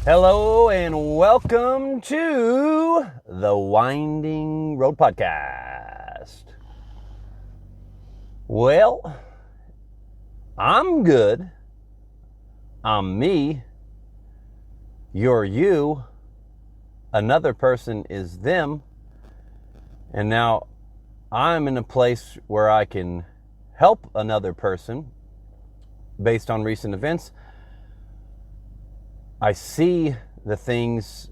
Hello and welcome to the Winding Road Podcast. Well, I'm good. I'm me. You're you. Another person is them. And now I'm in a place where I can help another person based on recent events. I see the things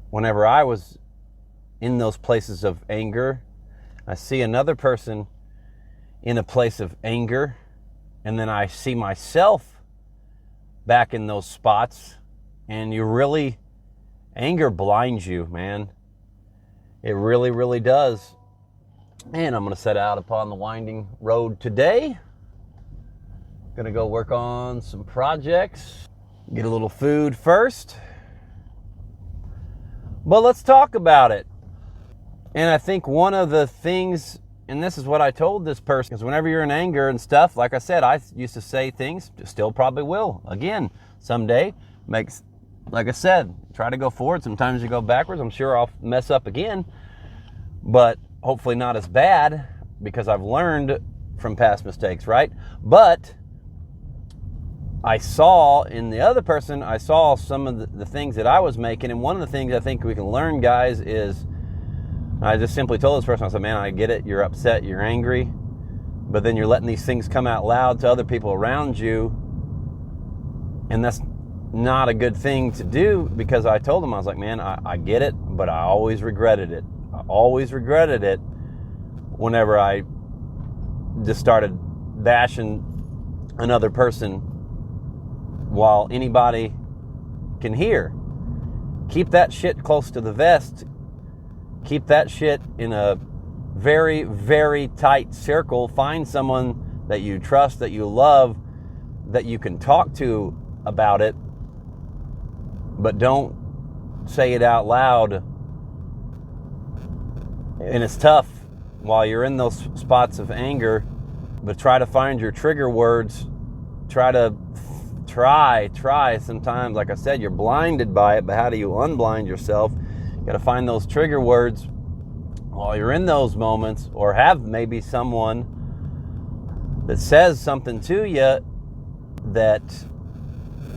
whenever I was in those places of anger. I see another person in a place of anger, and then I see myself back in those spots, and anger blinds you, man. It really, really does. And I'm going to set out upon the winding road today. Going to go work on some projects. Get a little food first. But let's talk about it. And I think one of the things, and this is what I told this person, because whenever you're in anger and stuff, like I said, I used to say things, still probably will. Again, someday, like I said, try to go forward. Sometimes you go backwards. I'm sure I'll mess up again, but hopefully not as bad, because I've learned from past mistakes, right? But I saw in the other person, I saw some of the things that I was making. And one of the things I think we can learn, guys, is I just simply told this person, I said, man, I get it. You're upset. You're angry. But then you're letting these things come out loud to other people around you. And that's not a good thing to do, because I told them, I was like, man, I get it, but I always regretted it. I always regretted it whenever I just started bashing another person while anybody can hear. Keep that shit close to the vest. Keep that shit in a very, very tight circle. Find someone that you trust, that you love, that you can talk to about it. But don't say it out loud. And it's tough while you're in those spots of anger, but try to find your trigger words. Try sometimes, like I said, you're blinded by it, but how do you unblind yourself? You got to find those trigger words while you're in those moments, or have maybe someone that says something to you that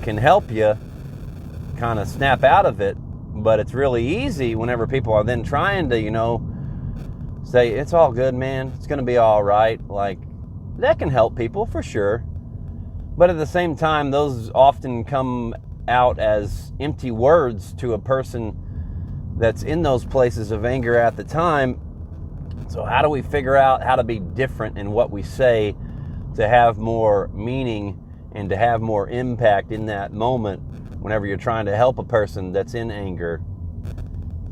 can help you kind of snap out of it. But it's really easy whenever people are then trying to, say, it's all good, man, it's going to be all right. Like, that can help people for sure. But at the same time, those often come out as empty words to a person that's in those places of anger at the time. So how do we figure out how to be different in what we say to have more meaning and to have more impact in that moment whenever you're trying to help a person that's in anger?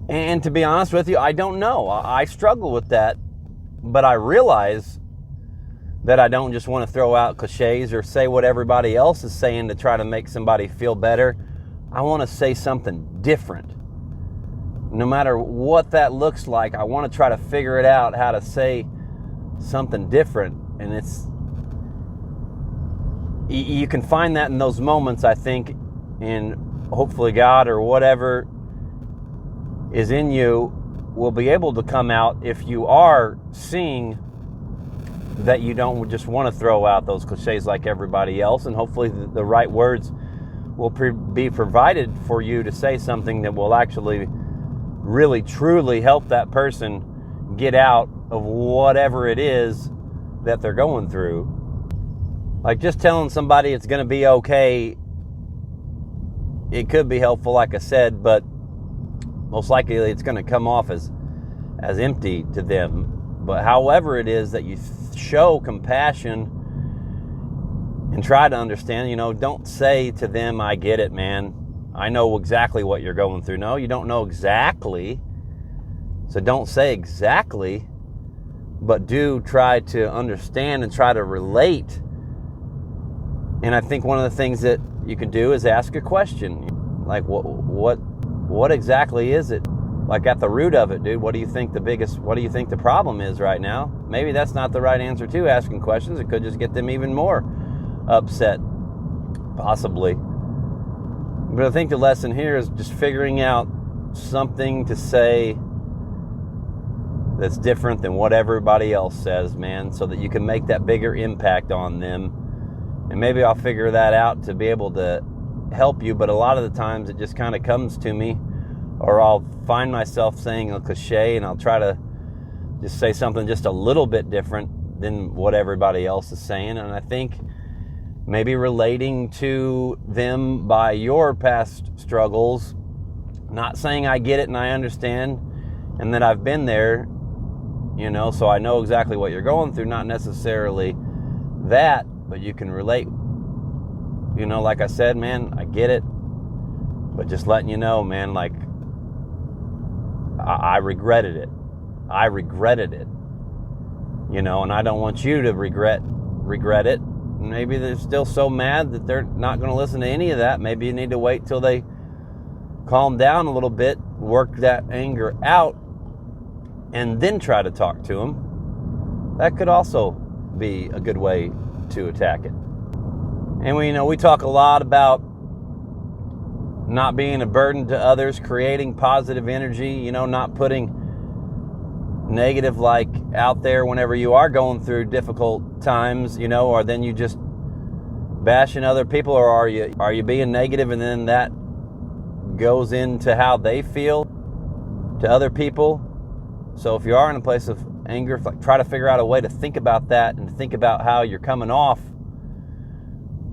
And to be honest with you, I don't know. I struggle with that, but I realize that I don't just want to throw out cliches or say what everybody else is saying to try to make somebody feel better. I want to say something different. No matter what that looks like, I want to try to figure it out how to say something different. And you can find that in those moments, I think, and hopefully God or whatever is in you will be able to come out if you are seeing that you don't just want to throw out those cliches like everybody else, and hopefully the right words will be provided for you to say something that will actually really truly help that person get out of whatever it is that they're going through. Like just telling somebody it's going to be okay, it could be helpful, like I said, but most likely it's going to come off as empty to them. But however it is that you show compassion and try to understand, don't say to them, I get it, man. I know exactly what you're going through. No, you don't know exactly. So don't say exactly, but do try to understand and try to relate. And I think one of the things that you can do is ask a question. Like, what exactly is it? Like at the root of it, dude, what do you think the problem is right now? Maybe that's not the right answer to asking questions. It could just get them even more upset, possibly. But I think the lesson here is just figuring out something to say that's different than what everybody else says, man, so that you can make that bigger impact on them. And maybe I'll figure that out to be able to help you, but a lot of the times it just kind of comes to me, or I'll find myself saying a cliche and I'll try to just say something just a little bit different than what everybody else is saying. And I think maybe relating to them by your past struggles, not saying I get it and I understand and that I've been there, so I know exactly what you're going through, not necessarily that, but you can relate. Like I said, man, I get it, but just letting you know, man, like, I regretted it. I regretted it, and I don't want you to regret it. Maybe they're still so mad that they're not going to listen to any of that. Maybe you need to wait till they calm down a little bit, work that anger out, and then try to talk to them. That could also be a good way to attack it. And we talk a lot about not being a burden to others, creating positive energy, not putting negative out there whenever you are going through difficult times, or then you just bashing other people, or are you being negative and then that goes into how they feel to other people. So if you are in a place of anger, try to figure out a way to think about that and think about how you're coming off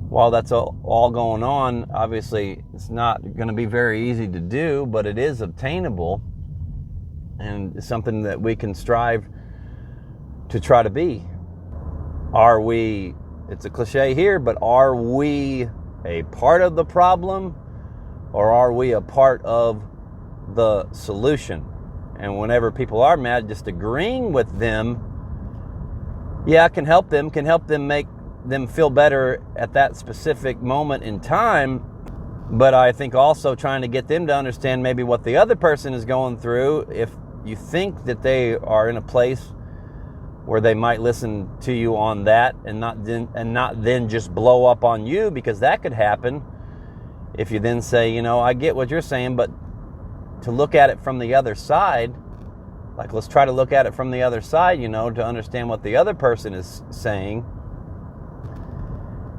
while that's all going on. Obviously, it's not going to be very easy to do, but it is obtainable and it's something that we can strive to try to be. It's a cliche here, but are we a part of the problem or are we a part of the solution? And whenever people are mad, just agreeing with them, can help them make them feel better at that specific moment in time. But I think also trying to get them to understand maybe what the other person is going through. If you think that they are in a place where they might listen to you on that and not then just blow up on you, because that could happen if you then say, I get what you're saying, but to look at it from the other side, let's try to look at it from the other side, to understand what the other person is saying.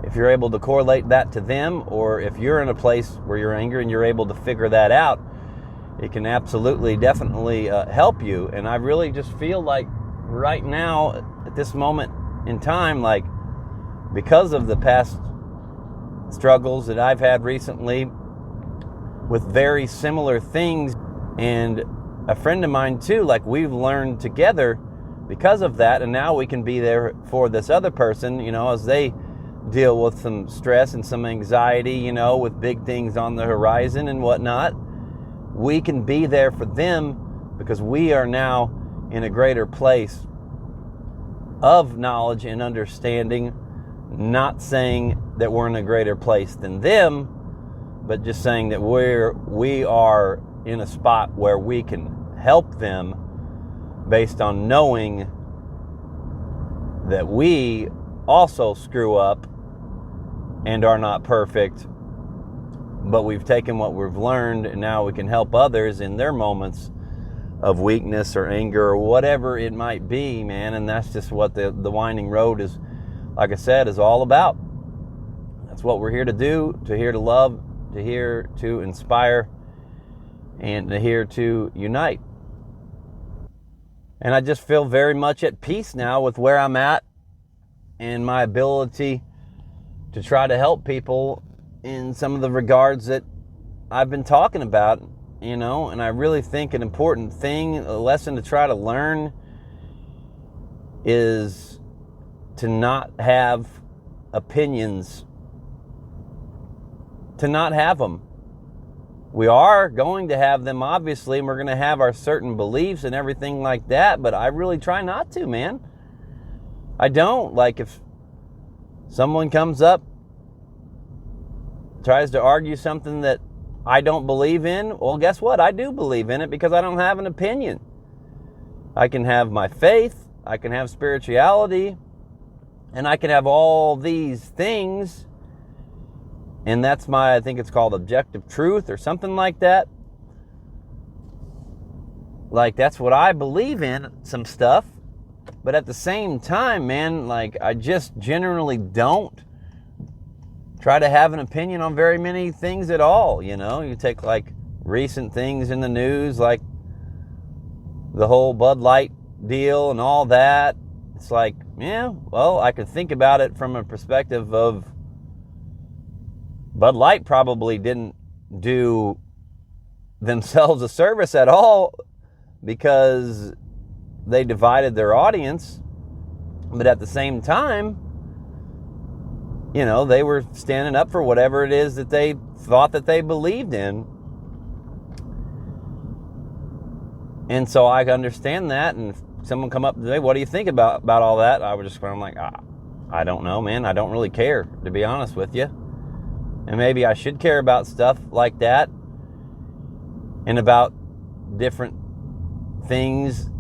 If you're able to correlate that to them, or if you're in a place where you're angry and you're able to figure that out, it can absolutely, definitely help you. And I really just feel like right now, at this moment in time, because of the past struggles that I've had recently with very similar things, and a friend of mine too, we've learned together because of that, and now we can be there for this other person, as they deal with some stress and some anxiety, with big things on the horizon and whatnot. We can be there for them because we are now in a greater place of knowledge and understanding, not saying that we're in a greater place than them, but just saying that we are in a spot where we can help them based on knowing that we also screw up and are not perfect, but we've taken what we've learned and now we can help others in their moments of weakness or anger or whatever it might be, man. And that's just what the winding road is, like I said, is all about. That's what we're here to do, here to love, here to inspire, and here to unite. And I just feel very much at peace now with where I'm at and my ability to try to help people in some of the regards that I've been talking about, and I really think an important thing, a lesson to try to learn, is to not have opinions, to not have them. We are going to have them, obviously, and we're going to have our certain beliefs and everything like that, but I really try not to, man. I don't. If someone comes up, tries to argue something that I don't believe in, well, guess what? I do believe in it because I don't have an opinion. I can have my faith, I can have spirituality, and I can have all these things And that's I think it's called objective truth or something like that. Like, that's what I believe in, some stuff. But at the same time, man, like, I just generally don't try to have an opinion on very many things at all, you know? You take, like, recent things in the news, like the whole Bud Light deal and all that. It's like, yeah, well, I could think about it from a perspective of Bud Light probably didn't do themselves a service at all because they divided their audience. But at the same time, you know, they were standing up for whatever it is that they thought that they believed in. And so I understand that. And if someone come up today, what do you think about all that? I was just I'm like, I don't know, man. I don't really care, to be honest with you. And maybe I should care about stuff like that and about different things,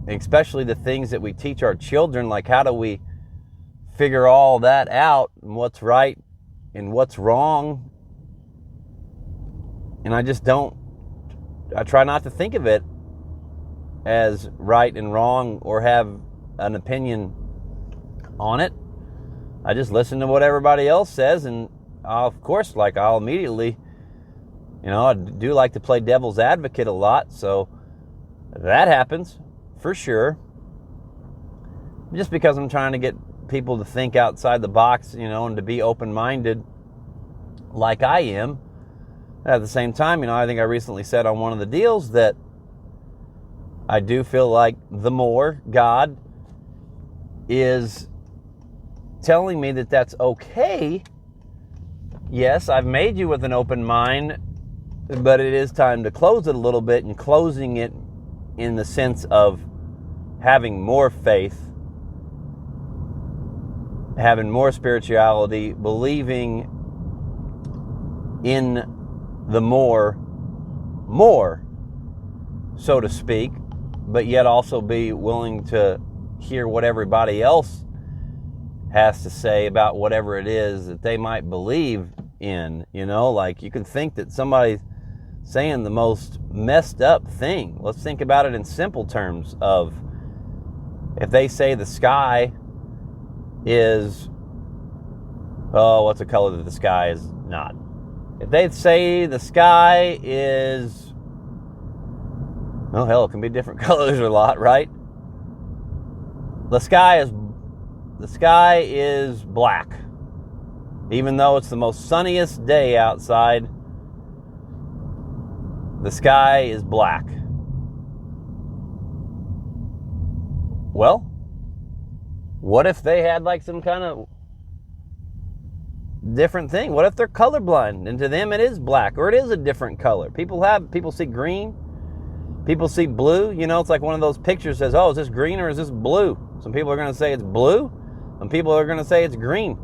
especially the things that we teach our children, like how do we figure all that out and what's right and what's wrong. And I try not to think of it as right and wrong or have an opinion on it. I just listen to what everybody else says, and I'll immediately, you know, I do like to play devil's advocate a lot, so that happens for sure. Just because I'm trying to get people to think outside the box, you know, and to be open-minded like I am. At the same time, you know, I think I recently said on one of the deals that I do feel like the more God is telling me that that's okay. Yes, I've made you with an open mind, but it is time to close it a little bit, and closing it in the sense of having more faith, having more spirituality, believing in the more, so to speak, but yet also be willing to hear what everybody else has to say about whatever it is that they might believe in. You know, like, you can think that somebody's saying the most messed up thing. Let's think about it in simple terms of, if they say the sky is, what's the color that the sky is not? If they say the sky is, oh hell, it can be different colors a lot, right? The sky is black. Even though it's the most sunniest day outside, the sky is black. Well, what if they had like some kind of different thing? What if they're colorblind and to them it is black, or it is a different color? People see green, people see blue. You know, it's like one of those pictures says, oh, is this green or is this blue? Some people are going to say it's blue, some people are going to say it's green,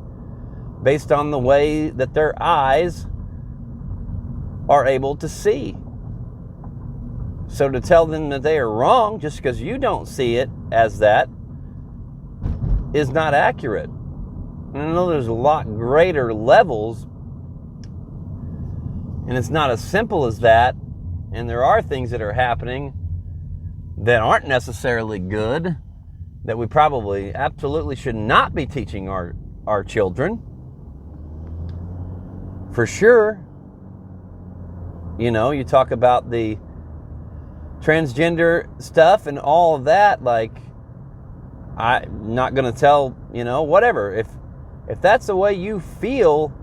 based on the way that their eyes are able to see. So to tell them that they are wrong just because you don't see it as that is not accurate. And I know there's a lot greater levels, and it's not as simple as that. And there are things that are happening that aren't necessarily good, that we probably absolutely should not be teaching our children. For sure. You know, you talk about the transgender stuff and all of that, like, I'm not going to tell, you know, whatever. If that's the way you feel,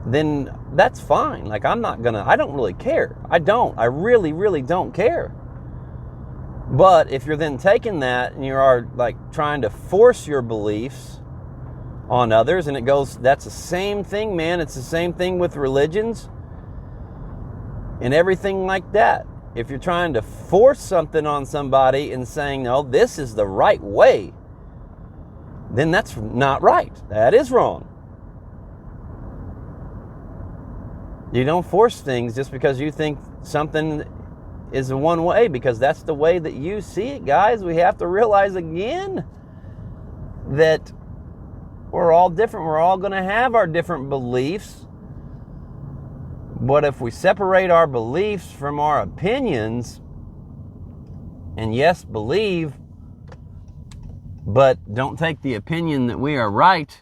then that's fine. Like, I don't really care. I really, really don't care. But if you're then taking that and you are like trying to force your beliefs on others, and that's the same thing, man. It's the same thing with religions and everything like that. If you're trying to force something on somebody and saying, no, this is the right way, then that's not right. That is wrong. You don't force things just because you think something is one way, because that's the way that you see it, guys. We have to realize again that We're all different. We're all going to have our different beliefs. But if we separate our beliefs from our opinions, and yes, believe, but don't take the opinion that we are right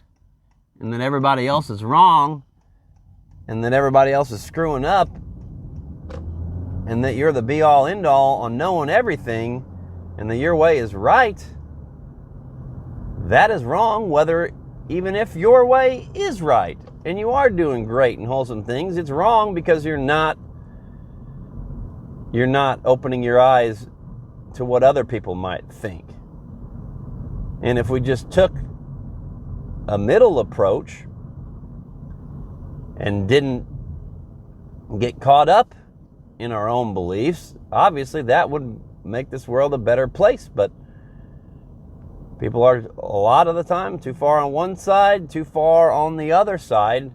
and that everybody else is wrong and that everybody else is screwing up and that you're the be-all, end-all on knowing everything and that your way is right, that is wrong, even if your way is right and you are doing great and wholesome things. It's wrong because you're not opening your eyes to what other people might think. And if we just took a middle approach and didn't get caught up in our own beliefs, obviously that would make this world a better place. But people are a lot of the time too far on one side, too far on the other side.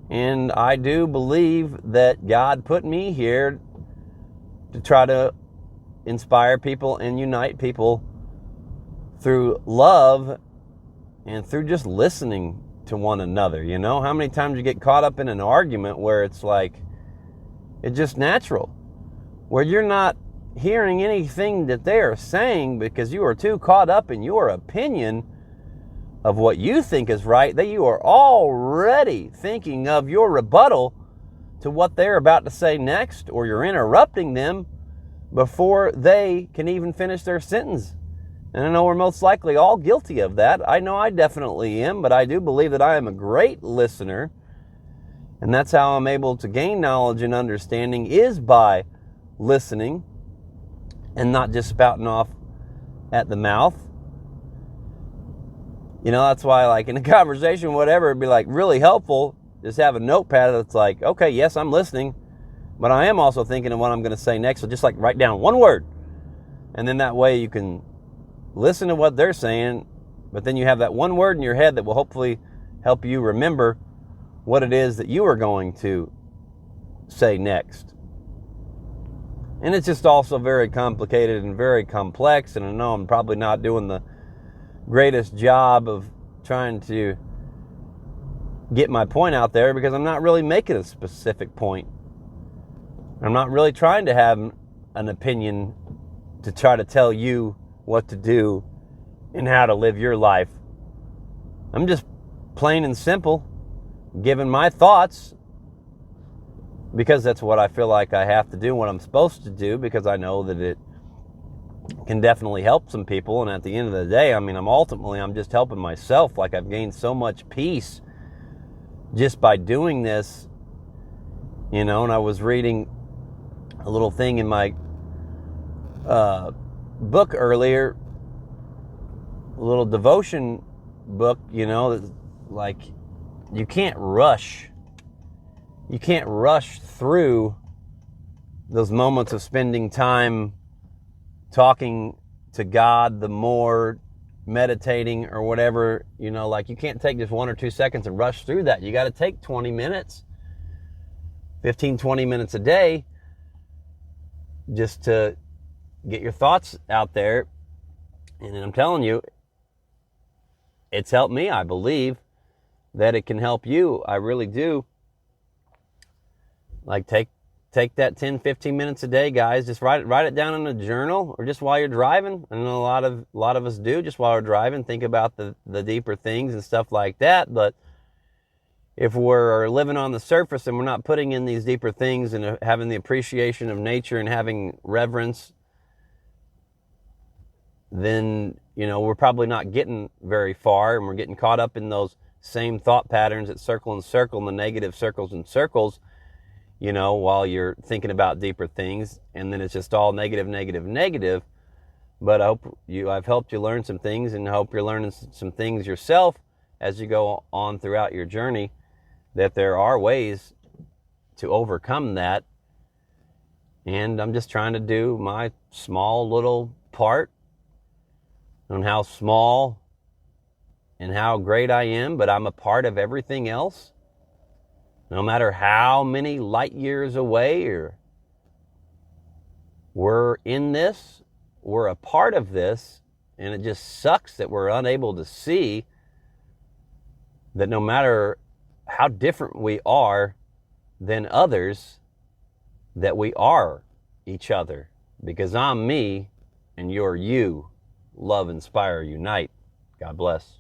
And I do believe that God put me here to try to inspire people and unite people through love and through just listening to one another. You know, how many times you get caught up in an argument where it's like, it's just natural, where you're not hearing anything that they are saying because you are too caught up in your opinion of what you think is right, that you are already thinking of your rebuttal to what they're about to say next, or you're interrupting them before they can even finish their sentence. And I know we're most likely all guilty of that. I know I definitely am, but I do believe that I am a great listener. And that's how I'm able to gain knowledge and understanding, is by listening and not just spouting off at the mouth. You know, that's why, like, in a conversation, whatever, it'd be like really helpful. Just have a notepad that's like, okay, yes, I'm listening, but I am also thinking of what I'm going to say next. So just like write down one word. And then that way you can listen to what they're saying, but then you have that one word in your head that will hopefully help you remember what it is that you are going to say next. And it's just also very complicated and very complex, and I know I'm probably not doing the greatest job of trying to get my point out there because I'm not really making a specific point. I'm not really trying to have an opinion to try to tell you what to do and how to live your life. I'm just plain and simple giving my thoughts because that's what I feel like I have to do, what I'm supposed to do, because I know that it can definitely help some people. And at the end of the day, I mean, I'm just helping myself. Like, I've gained so much peace just by doing this, you know. And I was reading a little thing in my book earlier, a little devotion book, you know, that, like, you can't rush through those moments of spending time talking to God, the more meditating or whatever, you know, like, you can't take just 1 or 2 seconds and rush through that. You got to take 20 minutes, 15, 20 minutes a day just to get your thoughts out there. And I'm telling you, it's helped me. I believe that it can help you. I really do. Like, take that 10, 15 minutes a day, guys. Just write it down in a journal, or just while you're driving. I know a lot of us do, just while we're driving, think about the deeper things and stuff like that. But if we're living on the surface and we're not putting in these deeper things and having the appreciation of nature and having reverence, then, you know, we're probably not getting very far, and we're getting caught up in those same thought patterns that circle and circle, and the negative circles and circles, you know, while you're thinking about deeper things. And then it's just all negative, negative, negative. But I've helped you learn some things, and I hope you're learning some things yourself as you go on throughout your journey, that there are ways to overcome that. And I'm just trying to do my small little part on how small and how great I am, but I'm a part of everything else. No matter how many light years away, or we're in this, we're a part of this, and it just sucks that we're unable to see that no matter how different we are than others, that we are each other, because I'm me and you're you. Love, inspire, unite. God bless.